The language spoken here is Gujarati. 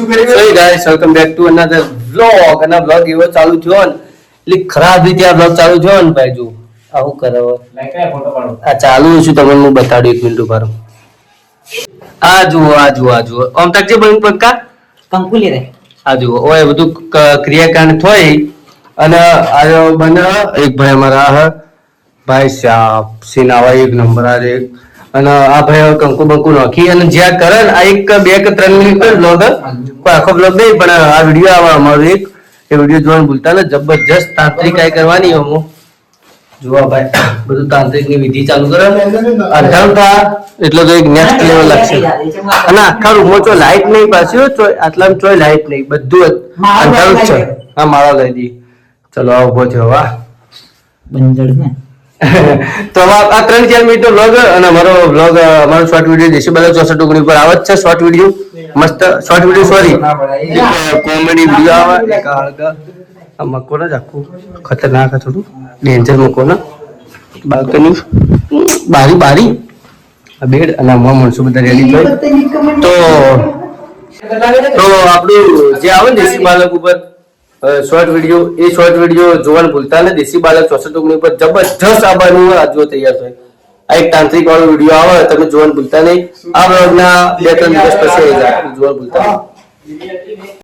guys welcome back to another vlog અને વ્લોગ એવો ચાલુ થયો ને એટલે ખરાબ રીતે આ વ્લોગ ચાલુ થયો ને ભાઈ જો આવું કરે આ ચાલુ છું તમને હું બતાડું 1 મિનિટ ઉભા રહો આ જુઓ આમ તક જે બન પક્કા કંકુલી રે આ જુઓ ઓય બધું ક્રિયાકાંડ થઈ અને આ બને એક ભાઈ અમારા હ ભાઈ સાહેબ સિનાવા 1 નંબર આ રે અને આ ભાઈ કંકુ બંકુ નાખી અને જ્યાં કરે ને આ 1 2 કે 3 મિનિટ વ્લોગ કોઈ આખો વ્લોગ નહીં પણ આ વિડીયો આવે અમારો એક એ વિડીયો જોવાનું ભૂલતા ને જબરજસ્ત તાંત્રિકાઈ કરવાની હું જોવા ભાઈ બધું તાંત્રિકની વિધિ ચાલુ કરે અંધારું થા એટલે તો એક નેક્સ્ટ લેવલ લાગશે અને આખા રૂમમાં ચો લાઈટ નહીં પાછી આટલામાં ચોય લાઈટ નહીં બધું અંધારું જ છે હા માળો લઈ દી ચલો આ ઉભો થયો વાહ બંજડ ને તો આ 3-4 મિનિટ નો વ્લોગ અને અમારો વ્લોગ અમારો શોર્ટ વિડીયો દેશી બાલા 64 ઓગણી પર આવે છે શોર્ટ વિડીયો મસ્ત short video sorry comedy video આવે એક આળગા આ મકો ને આખું ખતરનાક થોડું ડેન્જર મકો ને બાલ્કની બારી આ બેડ અને આમાં માણસો બધા રેડી થાય તો આપણું જે આવે ને દેશી બાલક ઉપર શોર્ટ વિડીયો એ શોર્ટ વિડીયો જોવાનું ભૂલતા ને દેશી બાલક 64 ઓગણી પર જબરજસ્ત આવવાનું જો તૈયાર થાય આ એક તાંત્રિક વાળો વિડીયો આવે તમે જોવાનું ભૂલતા નહીં આ બ્લોગના 2-3 દિવસ પછી જોવાનું ભૂલતા નહીં